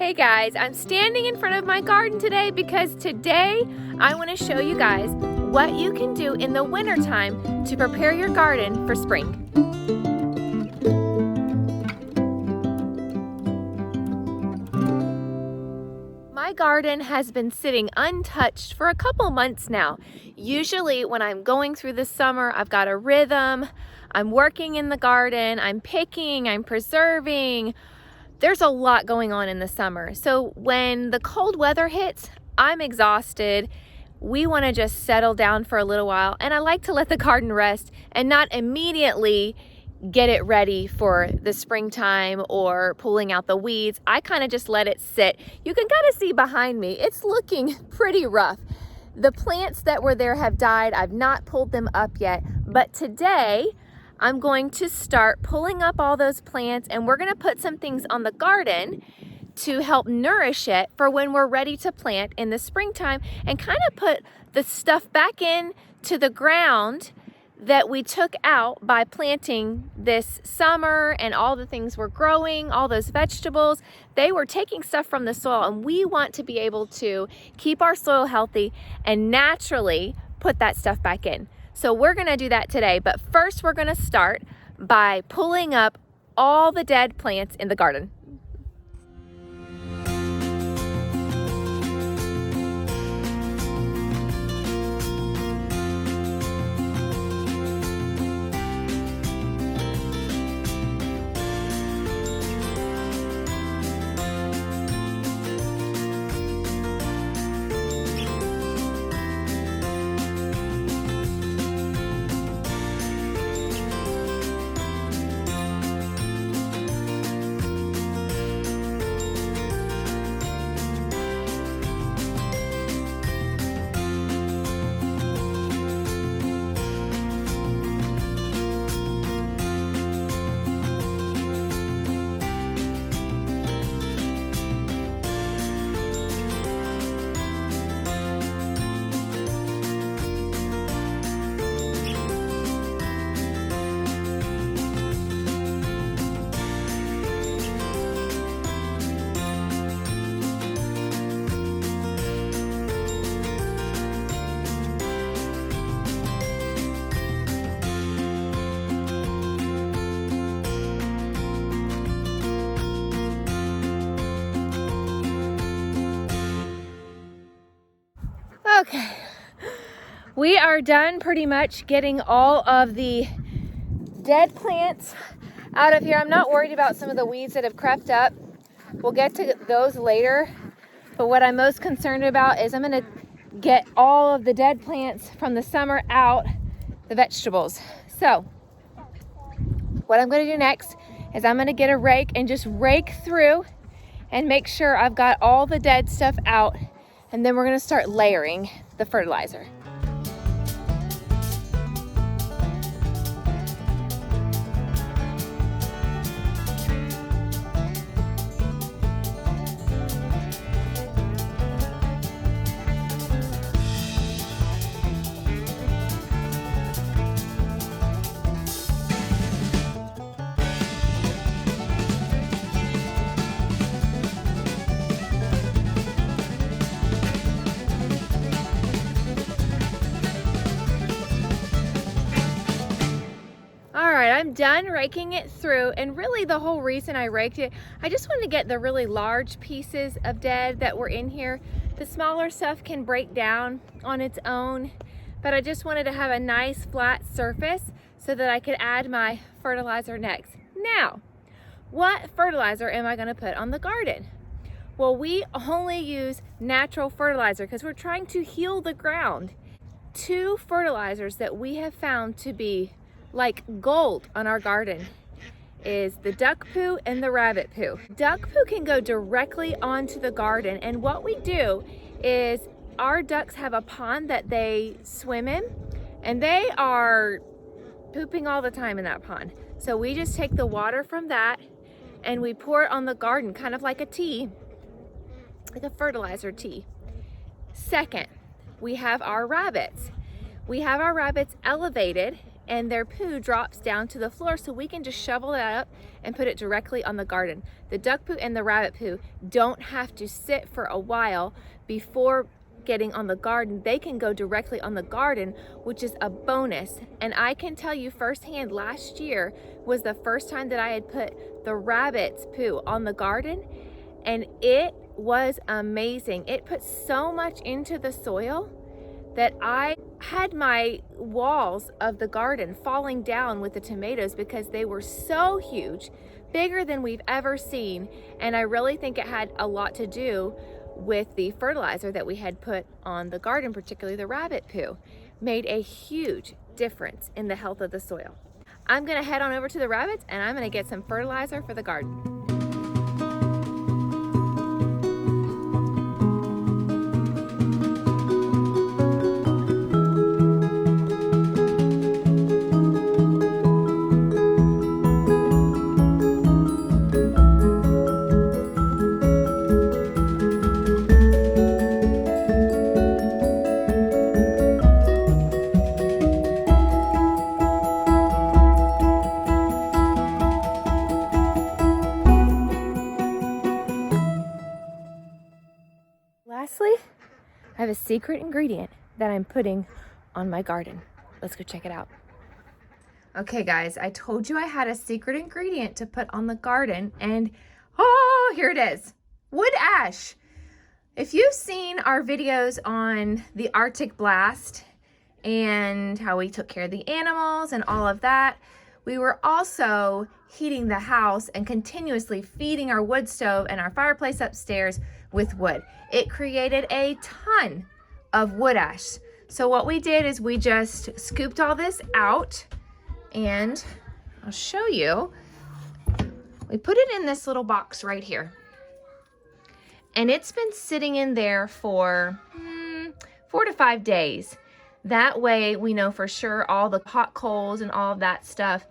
Hey guys, I'm standing in front of my garden today because today I want to show you guys what you can do in the wintertime to prepare your garden for spring. My garden has been sitting untouched for a couple months now. Usually when I'm going through the summer, I've got a rhythm, I'm working in the garden, I'm picking, I'm preserving. There's a lot going on in the summer. So when the cold weather hits, I'm exhausted. We want to just settle down for a little while, and I like to let the garden rest and not immediately get it ready for the springtime or pulling out the weeds. I kind of just let it sit. You can kind of see behind me, it's looking pretty rough. The plants that were there have died. I've not pulled them up yet, but today I'm going to start pulling up all those plants, and we're going to put some things on the garden to help nourish it for when we're ready to plant in the springtime, and kind of put the stuff back in to the ground that we took out by planting this summer, and all the things were growing, all those vegetables, they were taking stuff from the soil, and we want to be able to keep our soil healthy and naturally put that stuff back in. So we're gonna do that today, but first we're gonna start by pulling up all the dead plants in the garden. Okay, we are done pretty much getting all of the dead plants out of here. I'm not worried about some of the weeds that have crept up. We'll get to those later. But what I'm most concerned about is I'm gonna get all of the dead plants from the summer out, the vegetables. So what I'm gonna do next is I'm gonna get a rake and just rake through and make sure I've got all the dead stuff out. And then we're gonna start layering the fertilizer. I'm done raking it through, and really the whole reason I raked it, I just wanted to get the really large pieces of dead that were in here. The smaller stuff can break down on its own, but I just wanted to have a nice flat surface so that I could add my fertilizer next. Now, what fertilizer am I going to put on the garden? Well, we only use natural fertilizer because we're trying to heal the ground. Two fertilizers that we have found to be like gold on our garden is the duck poo and the rabbit poo. Duck poo can go directly onto the garden, and what we do is our ducks have a pond that they swim in, and they are pooping all the time in that pond. So we just take the water from that and we pour it on the garden, kind of like a tea, like a fertilizer tea. Second, we have our rabbits. We have our rabbits elevated and their poo drops down to the floor, so we can just shovel that up and put it directly on the garden. The duck poo and the rabbit poo don't have to sit for a while before getting on the garden. They can go directly on the garden, which is a bonus. And I can tell you firsthand, last year was the first time that I had put the rabbit's poo on the garden, and it was amazing. It put so much into the soil that I had my walls of the garden falling down with the tomatoes because they were so huge, bigger than we've ever seen. And I really think it had a lot to do with the fertilizer that we had put on the garden, particularly the rabbit poo. Made a huge difference in the health of the soil. I'm gonna head on over to the rabbits and I'm gonna get some fertilizer for the garden. Lastly, I have a secret ingredient that I'm putting on my garden. Let's go check it out. Okay guys, I told you I had a secret ingredient to put on the garden, and oh, here it is. Wood ash. If you've seen our videos on the Arctic blast and how we took care of the animals and all of that, we were also heating the house and continuously feeding our wood stove and our fireplace upstairs with wood. It created a ton of wood ash. So what we did is we just scooped all this out, and I'll show you. We put it in this little box right here. And it's been sitting in there for 4 to 5 days. That way we know for sure all the hot coals and all of that stuff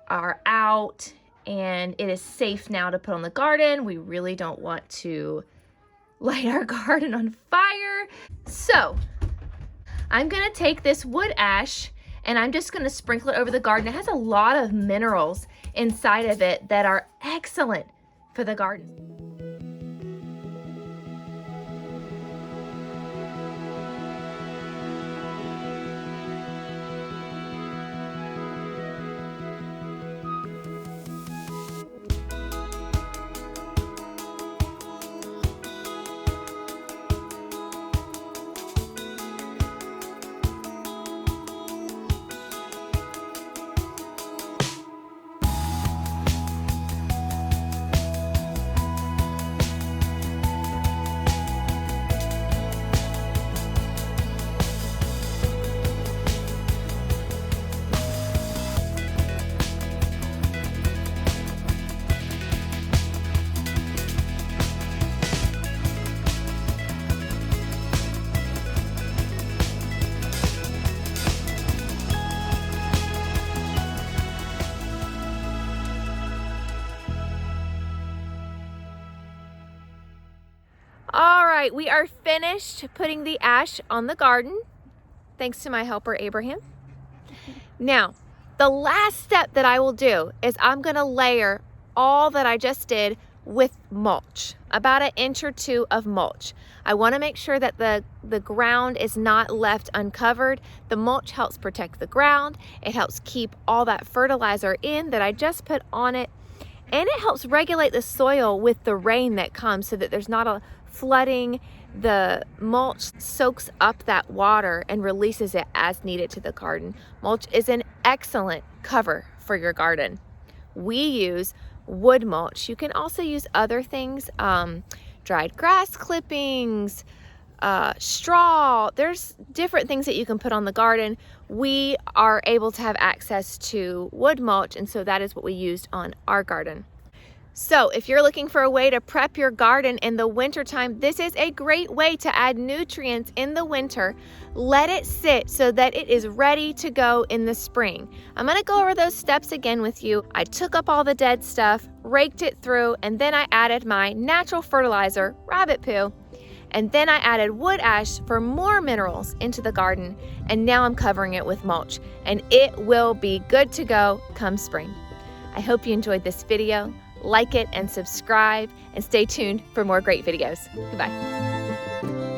are out, and it is safe now to put on the garden. We really don't want to light our garden on fire. So I'm gonna take this wood ash and I'm just gonna sprinkle it over the garden. It has a lot of minerals inside of it that are excellent for the garden. All right, we are finished putting the ash on the garden, thanks to my helper, Abraham. Now, the last step that I will do is I'm gonna layer all that I just did with mulch, about 1 inch or 2 of mulch. I wanna make sure that the ground is not left uncovered. The mulch helps protect the ground. It helps keep all that fertilizer in that I just put on it. And it helps regulate the soil with the rain that comes so that there's not a flooding. The mulch soaks up that water and releases it as needed to the garden. Mulch is an excellent cover for your garden. We use wood mulch. You can also use other things, dried grass clippings, straw. There's different things that you can put on the garden. We are able to have access to wood mulch, and so that is what we used on our garden. So if you're looking for a way to prep your garden in the wintertime, this is a great way to add nutrients in the winter. Let it sit so that it is ready to go in the spring. I'm gonna go over those steps again with you. I took up all the dead stuff, raked it through, and then I added my natural fertilizer, rabbit poo. And then I added wood ash for more minerals into the garden, and now I'm covering it with mulch, and it will be good to go come spring. I hope you enjoyed this video. Like it and subscribe, and stay tuned for more great videos. Goodbye.